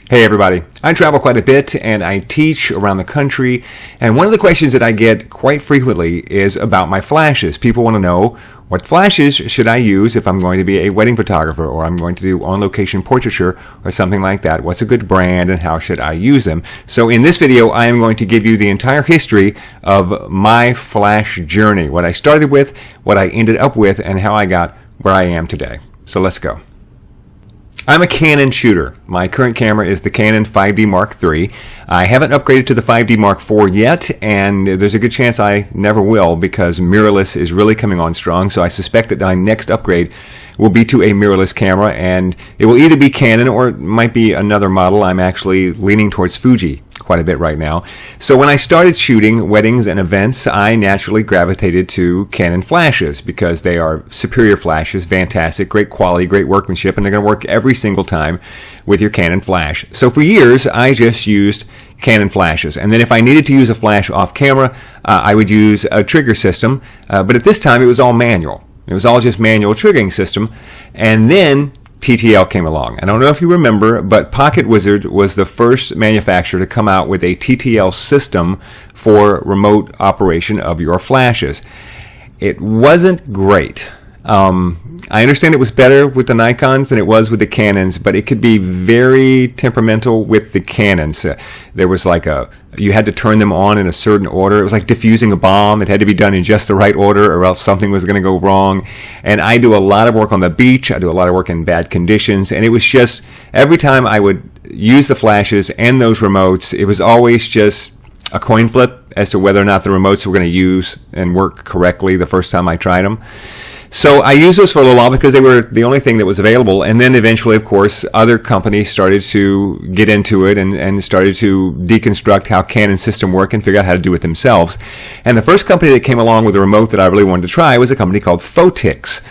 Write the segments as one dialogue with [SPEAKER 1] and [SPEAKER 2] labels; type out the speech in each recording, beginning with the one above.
[SPEAKER 1] Hey everybody, I travel quite a bit and I teach around the country, and one of the questions that I get quite frequently is about my flashes. People want to know, what flashes should I use if I'm going to be a wedding photographer or I'm going to do on-location portraiture or something like that? What's a good brand and how should I use them? So in this video, I am going to give you the entire history of my flash journey, what I started with, what I ended up with, and how I got where I am today. So let's go. I'm a Canon shooter. My current camera is the Canon 5D Mark III. I haven't upgraded to the 5D Mark IV yet, and there's a good chance I never will because mirrorless is really coming on strong, so I suspect that my next upgrade will be to a mirrorless camera, and it will either be Canon or it might be another model. I'm actually leaning towards Fuji quite a bit right now. So when I started shooting weddings and events, I naturally gravitated to Canon flashes because they are superior flashes, fantastic, great quality, great workmanship, and they're going to work every single time with your Canon flash. So for years, I just used Canon flashes. And then if I needed to use a flash off camera, I would use a trigger system. But at this time, it was all manual. It was all just manual triggering system. And then TTL came along. I don't know if you remember, but Pocket Wizard was the first manufacturer to come out with a TTL system for remote operation of your flashes. It wasn't great. I understand it was better with the Nikons than it was with the Canons, but it could be very temperamental with the Canons. There was like you had to turn them on in a certain order. It was like diffusing a bomb. It had to be done in just the right order or else something was going to go wrong. And I do a lot of work on the beach. I do a lot of work in bad conditions. And it was just, every time I would use the flashes and those remotes, it was always just a coin flip as to whether or not the remotes were going to use and work correctly the first time I tried them. So I used those for a little while because they were the only thing that was available. And then eventually, of course, other companies started to get into it and started to deconstruct how Canon system worked and figure out how to do it themselves. And the first company that came along with a remote that I really wanted to try was a company called Photix.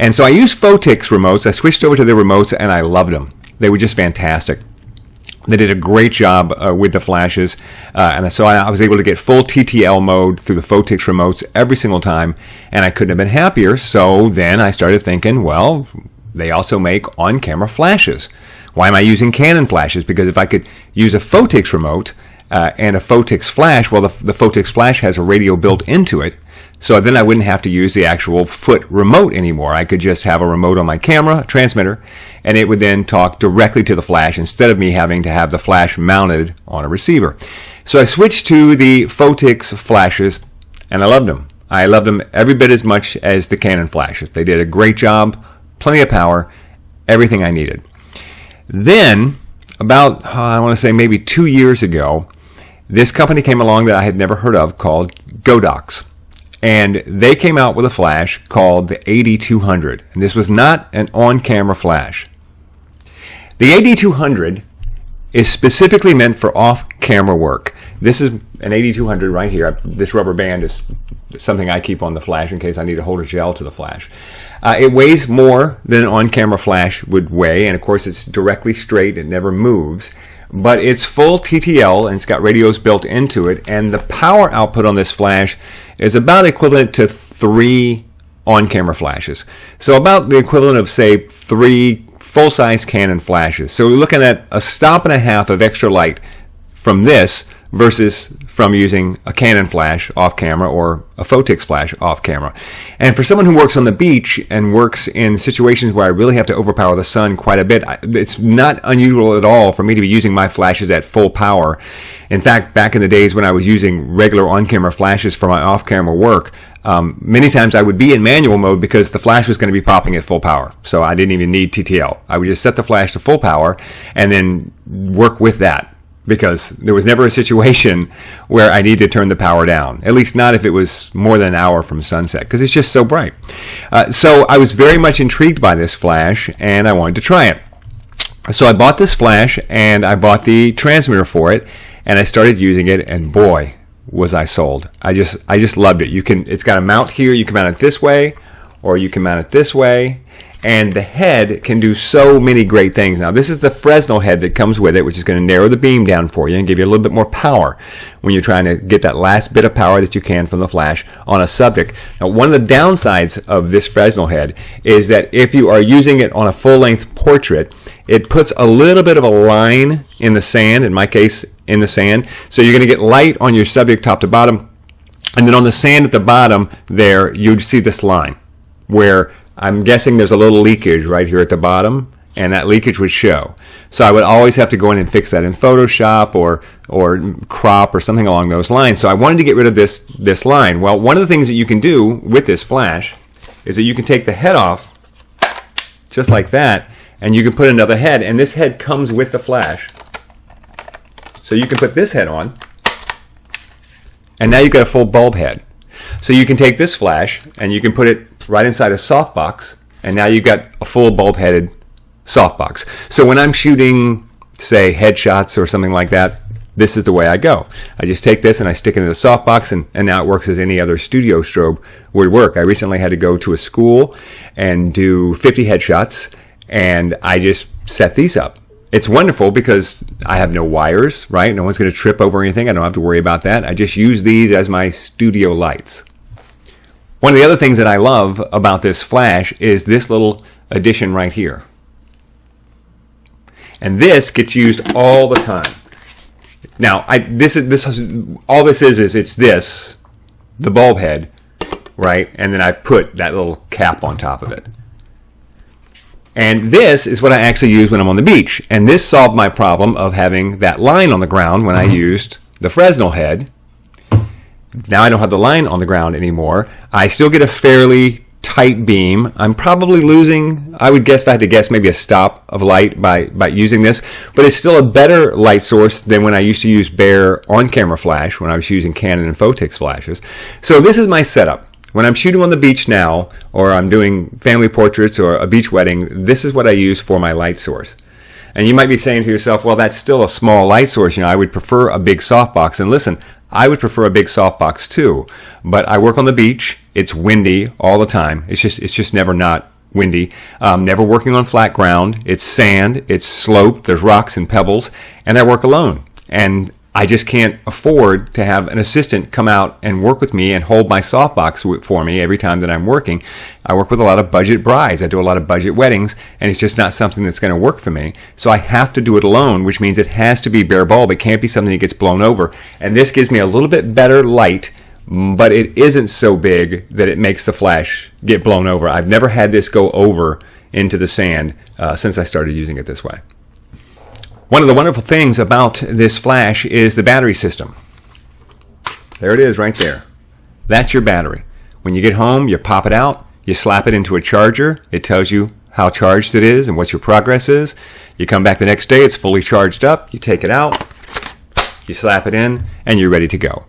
[SPEAKER 1] And so I used Photix remotes. I switched over to their remotes and I loved them. They were just fantastic. They did a great job with the flashes, and so I was able to get full TTL mode through the Photix remotes every single time, and I couldn't have been happier. So then I started thinking, well, they also make on-camera flashes. Why am I using Canon flashes? Because if I could use a Photix remote and a Photix flash, well, the Photix flash has a radio built into it, so then I wouldn't have to use the actual foot remote anymore. I could just have a remote on my camera, a transmitter, and it would then talk directly to the flash instead of me having to have the flash mounted on a receiver. So I switched to the Photix flashes, and I loved them. I loved them every bit as much as the Canon flashes. They did a great job, plenty of power, everything I needed. Then, about, I want to say maybe 2 years ago, this company came along that I had never heard of called Godox. And they came out with a flash called the AD200. And this was not an on-camera flash. The AD200 is specifically meant for off-camera work. This is an AD200 right here. This rubber band is something I keep on the flash in case I need to hold a gel to the flash. It weighs more than an on-camera flash would weigh. And of course, it's directly straight. It never moves. But it's full TTL and it's got radios built into it, and the power output on this flash is about equivalent to 3 on-camera flashes. So about the equivalent of, say, 3 full-size Canon flashes. So we're looking at a stop and a half of extra light from this versus from using a Canon flash off camera or a Photix flash off camera. And for someone who works on the beach and works in situations where I really have to overpower the sun quite a bit, it's not unusual at all for me to be using my flashes at full power. In fact, back in the days when I was using regular on-camera flashes for my off-camera work, many times I would be in manual mode because the flash was going to be popping at full power. So I didn't even need TTL. I would just set the flash to full power and then work with that, because there was never a situation where I need to turn the power down, at least not if it was more than an hour from sunset, because it's just so bright. So I was very much intrigued by this flash, and I wanted to try it. So I bought this flash, and I bought the transmitter for it, and I started using it, and boy, was I sold. I just loved it. It's got a mount here. You can mount it this way, or you can mount it this way. And the head can do so many great things. Now, this is the Fresnel head that comes with it, which is going to narrow the beam down for you and give you a little bit more power when you're trying to get that last bit of power that you can from the flash on a subject. Now, one of the downsides of this Fresnel head is that if you are using it on a full-length portrait, it puts a little bit of a line in the sand, in my case, in the sand. So you're going to get light on your subject top to bottom. And then on the sand at the bottom there, you'd see this line where I'm guessing there's a little leakage right here at the bottom, and that leakage would show. So I would always have to go in and fix that in Photoshop or crop or something along those lines. So I wanted to get rid of this line. Well, one of the things that you can do with this flash is that you can take the head off just like that, and you can put another head, and this head comes with the flash. So you can put this head on, and now you've got a full bulb head. So you can take this flash and you can put it right inside a softbox, and now you've got a full bulb-headed softbox. So when I'm shooting, say, headshots or something like that, this is the way I go. I just take this and I stick it in the softbox, and now it works as any other studio strobe would work. I recently had to go to a school and do 50 headshots, and I just set these up. It's wonderful because I have no wires, right? No one's going to trip over anything. I don't have to worry about that. I just use these as my studio lights. One of the other things that I love about this flash is this little addition right here. And this gets used all the time. Now, all this is it's this, the bulb head, right? And then I've put that little cap on top of it. And this is what I actually use when I'm on the beach. And this solved my problem of having that line on the ground when I used the Fresnel head. Now I don't have the line on the ground anymore. I still get a fairly tight beam. I'm probably losing, I would guess, if I had to guess, maybe a stop of light by using this. But it's still a better light source than when I used to use bare on-camera flash, when I was using Canon and Photix flashes. So this is my setup. When I'm shooting on the beach now, or I'm doing family portraits or a beach wedding, this is what I use for my light source. And you might be saying to yourself, well, that's still a small light source. I would prefer a big softbox. And listen, I would prefer a big softbox too. But I work on the beach. It's windy all the time. It's just never not windy. Never working on flat ground. It's sand. It's sloped. There's rocks and pebbles. And I work alone. And I just can't afford to have an assistant come out and work with me and hold my softbox for me every time that I'm working. I work with a lot of budget brides. I do a lot of budget weddings, and it's just not something that's going to work for me. So I have to do it alone, which means it has to be bare bulb. It can't be something that gets blown over. And this gives me a little bit better light, but it isn't so big that it makes the flash get blown over. I've never had this go over into the sand since I started using it this way. One of the wonderful things about this flash is the battery system. There it is right there. That's your battery. When you get home, you pop it out, you slap it into a charger. It tells you how charged it is and what your progress is. You come back the next day, it's fully charged up. You take it out, you slap it in, and you're ready to go.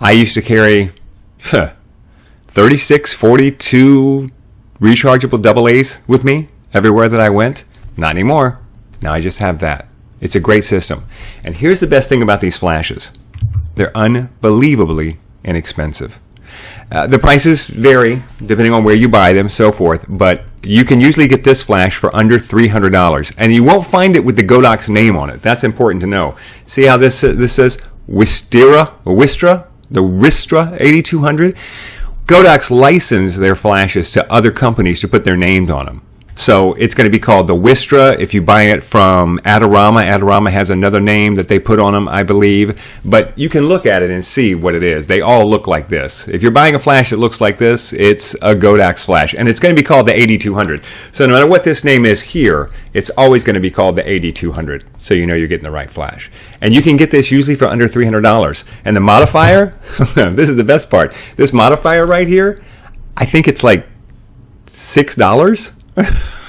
[SPEAKER 1] I used to carry 36, 42 rechargeable AA's with me everywhere that I went. Not anymore. Now I just have that. It's a great system. And here's the best thing about these flashes. They're unbelievably inexpensive. The prices vary depending on where you buy them, so forth, but you can usually get this flash for under $300. And you won't find it with the Godox name on it. That's important to know. See how this says Wistra, the Wistra 8200? Godox licensed their flashes to other companies to put their names on them. So it's going to be called the Wistra. If you buy it from Adorama, Adorama has another name that they put on them, I believe. But you can look at it and see what it is. They all look like this. If you're buying a flash that looks like this, it's a Godox flash. And it's going to be called the 8200. So no matter what this name is here, it's always going to be called the 8200. So you know you're getting the right flash. And you can get this usually for under $300. And the modifier, this is the best part. This modifier right here, I think it's like $6.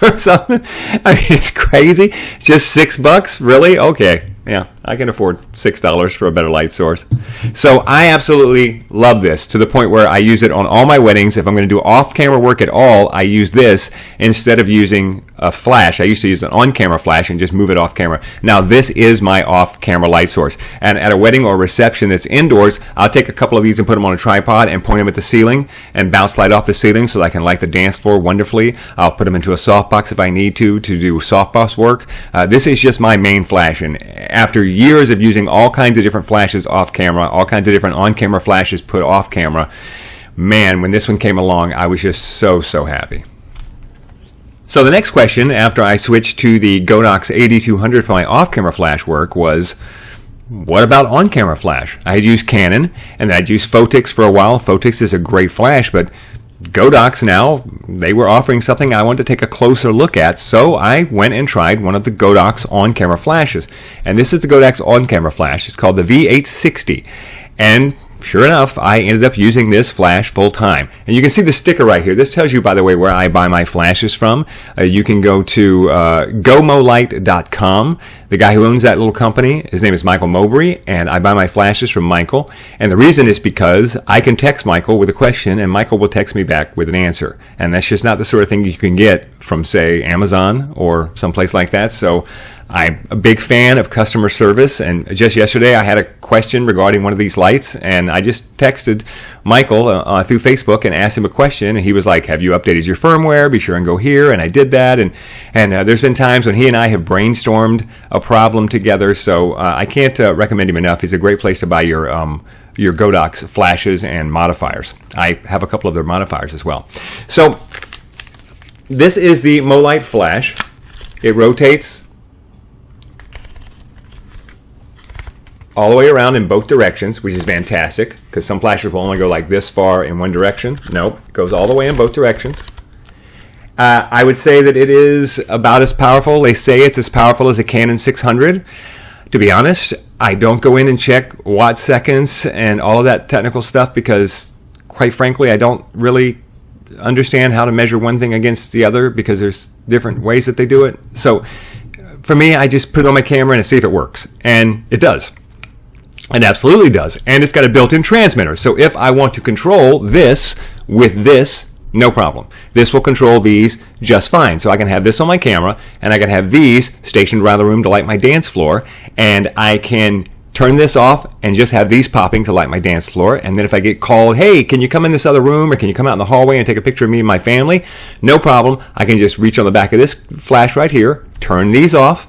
[SPEAKER 1] Or something. I mean, it's crazy. It's just $6, really? Okay, yeah, I can afford $6 for a better light source. So I absolutely love this, to the point where I use it on all my weddings. If I'm going to do off-camera work at all, I use this instead of using a flash. I used to use an on-camera flash and just move it off-camera. Now this is my off-camera light source. And at a wedding or reception that's indoors, I'll take a couple of these and put them on a tripod and point them at the ceiling and bounce light off the ceiling so that I can light the dance floor wonderfully. I'll put them into a softbox if I need to do softbox work. This is just my main flash, and after years of using all kinds of different flashes off camera, all kinds of different on-camera flashes put off camera, man, when this one came along, I was just so happy. So the next question after I switched to the Godox 8200 for my off-camera flash work was, what about on-camera flash? I had used Canon, and I'd used Photix for a while. Photix is a great flash, but Godox now, they were offering something I wanted to take a closer look at, so I went and tried one of the Godox on-camera flashes. And this is the Godox on-camera flash. It's called the V860. And sure enough, I ended up using this flash full time. And you can see the sticker right here. This tells you, by the way, where I buy my flashes from. You can go to gomolight.com. The guy who owns that little company, his name is Michael Mowbray, and I buy my flashes from Michael. And the reason is because I can text Michael with a question, and Michael will text me back with an answer. And that's just not the sort of thing you can get from, say, Amazon or someplace like that. So I'm a big fan of customer service, and just yesterday I had a question regarding one of these lights, and I just texted Michael through Facebook and asked him a question, and he was like, have you updated your firmware? Be sure and go here, and I did that, and there's been times when he and I have brainstormed a problem together, so I can't recommend him enough. He's a great place to buy your Godox flashes and modifiers. I have a couple of their modifiers as well. So this is the MoLight flash. It rotates all the way around in both directions, which is fantastic, because some flashes will only go like this far in one direction. Nope, it goes all the way in both directions. I would say that it is about as powerful. They say it's as powerful as a Canon 600. To be honest, I don't go in and check watt seconds and all of that technical stuff because, quite frankly, I don't really understand how to measure one thing against the other because there's different ways that they do it. So for me, I just put it on my camera and see if it works. And it does. It absolutely does. And it's got a built-in transmitter. So if I want to control this with this, no problem. This will control these just fine. So I can have this on my camera, and I can have these stationed around the room to light my dance floor, and I can turn this off and just have these popping to light my dance floor. And then if I get called, hey, can you come in this other room, or can you come out in the hallway and take a picture of me and my family? No problem. I can just reach on the back of this flash right here, turn these off,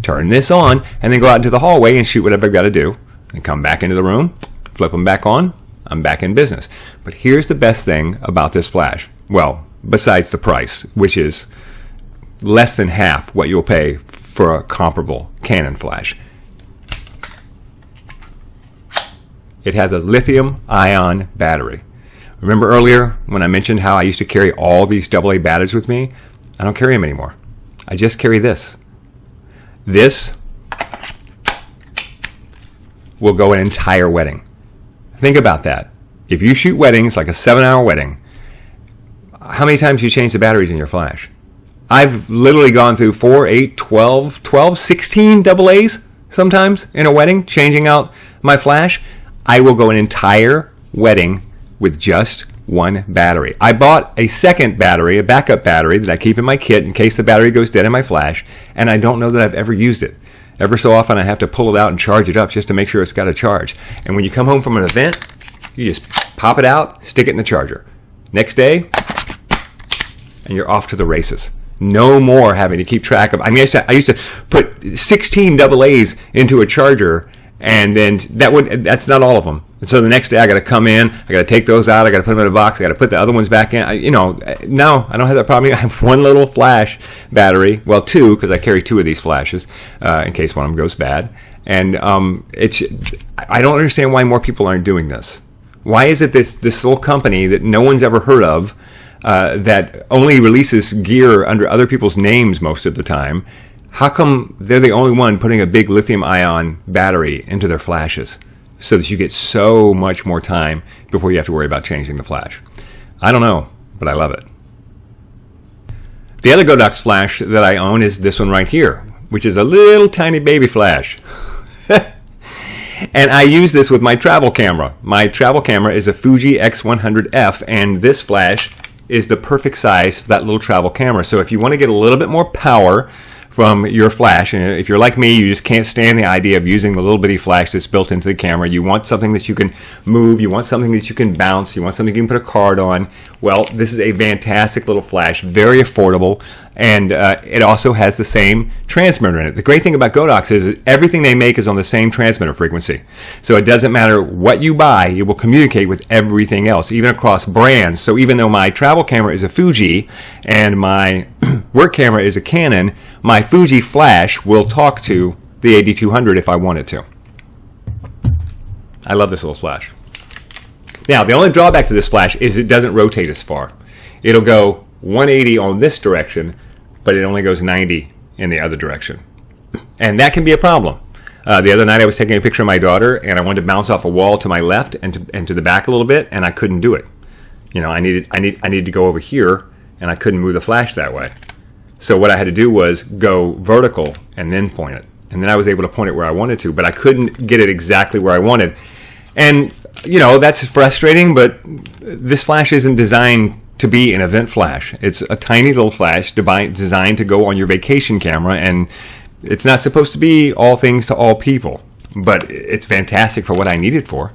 [SPEAKER 1] turn this on, and then go out into the hallway and shoot whatever I've got to do. And come back into the room, flip them back on, I'm back in business. But here's the best thing about this flash. Well, besides the price, which is less than half what you'll pay for a comparable Canon flash. It has a lithium-ion battery. Remember earlier when I mentioned how I used to carry all these AA batteries with me? I don't carry them anymore. I just carry this. This will go an entire wedding. Think about that. If you shoot weddings, like a 7-hour wedding, how many times do you change the batteries in your flash? I've literally gone through 4, 8, 12, 16 AA's sometimes in a wedding, changing out my flash. I will go an entire wedding with just one battery. I bought a second battery, a backup battery that I keep in my kit in case the battery goes dead in my flash, and I don't know that I've ever used it. Ever so often I have to pull it out and charge it up just to make sure it's got a charge. And when you come home from an event, you just pop it out, stick it in the charger. Next day, and you're off to the races. No more having to keep track of. I mean, I used to put 16 AA's into a charger, and then that's not all of them. And so the next day I got to come in, I got to take those out, I got to put them in a box, I got to put the other ones back in. Now I don't have that problem. I have one little flash battery, well, two, because I carry 2 of these flashes in case one of them goes bad. And I don't understand why more people aren't doing this. Why is it this little company that no one's ever heard of, that only releases gear under other people's names most of the time? How come they're the only one putting a big lithium-ion battery into their flashes so that you get so much more time before you have to worry about changing the flash? I don't know, but I love it. The other Godox flash that I own is this one right here, which is a little tiny baby flash. And I use this with my travel camera. My travel camera is a Fuji X100F, and this flash is the perfect size for that little travel camera. So if you want to get a little bit more power from your flash, and if you're like me, you just can't stand the idea of using the little bitty flash that's built into the camera. You want something that you can move, you want something that you can bounce, you want something you can put a card on. Well, this is a fantastic little flash, very affordable, and it also has the same transmitter in it. The great thing about Godox is everything they make is on the same transmitter frequency. So it doesn't matter what you buy, it will communicate with everything else, even across brands. So even though my travel camera is a Fuji and my work camera is a Canon, my Fuji flash will talk to the AD200 if I wanted to. I love this little flash. Now, the only drawback to this flash is it doesn't rotate as far. It'll go 180 on this direction, but it only goes 90 in the other direction. And that can be a problem. The other night I was taking a picture of my daughter, and I wanted to bounce off a wall to my left and to the back a little bit, and I couldn't do it. You know, I needed to go over here, and I couldn't move the flash that way. So what I had to do was go vertical and then point it. And then I was able to point it where I wanted to, but I couldn't get it exactly where I wanted. And, you know, that's frustrating, but this flash isn't designed to be an event flash. It's a tiny little flash designed to go on your vacation camera, and it's not supposed to be all things to all people, but it's fantastic for what I need it for.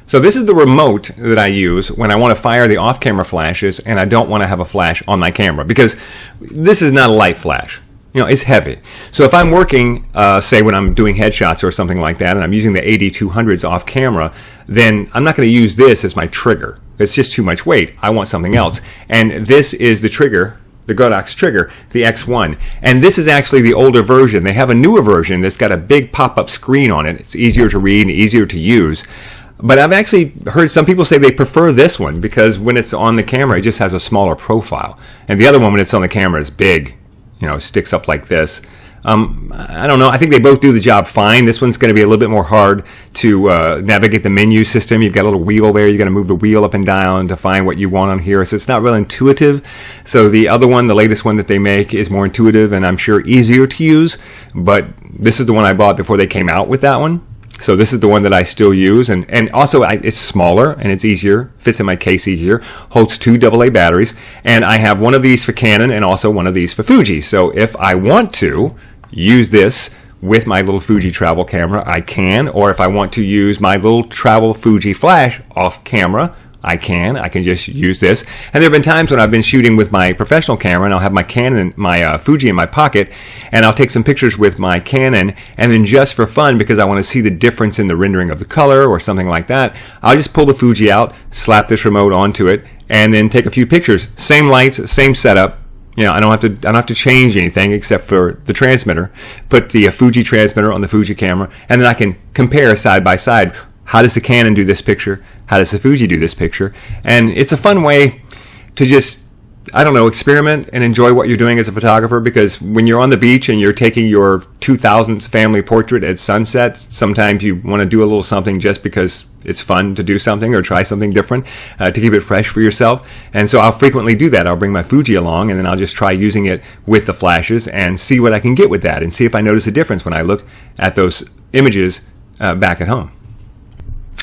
[SPEAKER 1] So this is the remote that I use when I want to fire the off-camera flashes and I don't want to have a flash on my camera, because this is not a light flash. You know, it's heavy. So if I'm working, say when I'm doing headshots or something like that, and I'm using the AD200s off camera, then I'm not going to use this as my trigger. It's just too much weight. I want something else. And this is the trigger, the Godox trigger, the X1. And this is actually the older version. They have a newer version that's got a big pop-up screen on it. It's easier to read and easier to use. But I've actually heard some people say they prefer this one because when it's on the camera, it just has a smaller profile. And the other one, when it's on the camera, is big. You know, sticks up like this. I don't know. I think they both do the job fine. This one's going to be a little bit more hard to navigate the menu system. You've got a little wheel there. You're going to move the wheel up and down to find what you want on here. So it's not real intuitive. So the other one, the latest one that they make, is more intuitive and I'm sure easier to use. But this is the one I bought before they came out with that one. So this is the one that I still use, and also it's smaller and it's easier, fits in my case easier, holds 2 AA batteries, and I have one of these for Canon and also one of these for Fuji. So if I want to use this with my little Fuji travel camera, I can, or if I want to use my little travel Fuji flash off camera, I can just use this. And there have been times when I've been shooting with my professional camera and I'll have my Canon, my Fuji in my pocket, and I'll take some pictures with my Canon, and then just for fun, because I want to see the difference in the rendering of the color or something like that, I'll just pull the Fuji out, slap this remote onto it, and then take a few pictures. Same lights, same setup. You know, I don't have to change anything except for the transmitter. Put the Fuji transmitter on the Fuji camera, and then I can compare side by side. How does the Canon do this picture? How does the Fuji do this picture? And it's a fun way to just, I don't know, experiment and enjoy what you're doing as a photographer, because when you're on the beach and you're taking your 2000s family portrait at sunset, sometimes you want to do a little something just because it's fun to do something or try something different to keep it fresh for yourself. And so I'll frequently do that. I'll bring my Fuji along and then I'll just try using it with the flashes and see what I can get with that and see if I notice a difference when I look at those images back at home.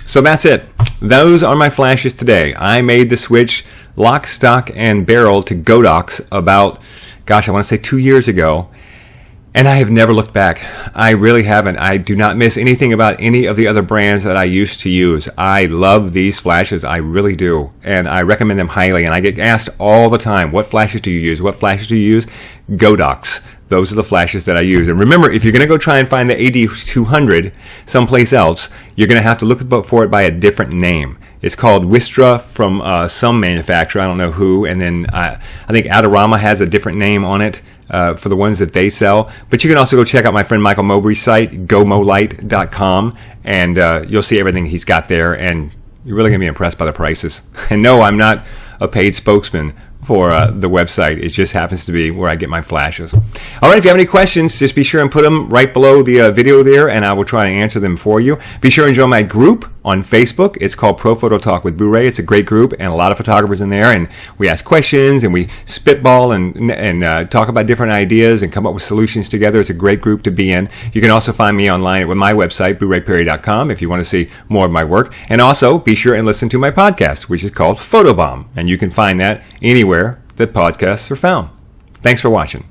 [SPEAKER 1] So that's it. Those are my flashes today. I made the switch lock, stock, and barrel to Godox about, gosh, I want to say 2 years ago. And I have never looked back. I really haven't. I do not miss anything about any of the other brands that I used to use. I love these flashes. I really do. And I recommend them highly. And I get asked all the time, what flashes do you use? What flashes do you use? Godox. Those are the flashes that I use. And remember, if you're going to go try and find the AD200 someplace else, you're going to have to look for it by a different name. It's called Wistra from some manufacturer. I don't know who. And then I think Adorama has a different name on it for the ones that they sell. But you can also go check out my friend Michael Mowbray's site, gomolight.com, and you'll see everything he's got there. And you're really going to be impressed by the prices. And no, I'm not a paid spokesman for the website. It just happens to be where I get my flashes. All right, if you have any questions, just be sure and put them right below the video there, and I will try to answer them for you. Be sure and join my group on Facebook. It's called Pro Photo Talk with Blu-ray. It's a great group, and a lot of photographers in there, and we ask questions, and we spitball and talk about different ideas and come up with solutions together. It's a great group to be in. You can also find me online at my website, BluRayPerry.com, if you want to see more of my work. And also, be sure and listen to my podcast, which is called Photobomb, and you can find that anywhere that podcasts are found. Thanks for watching.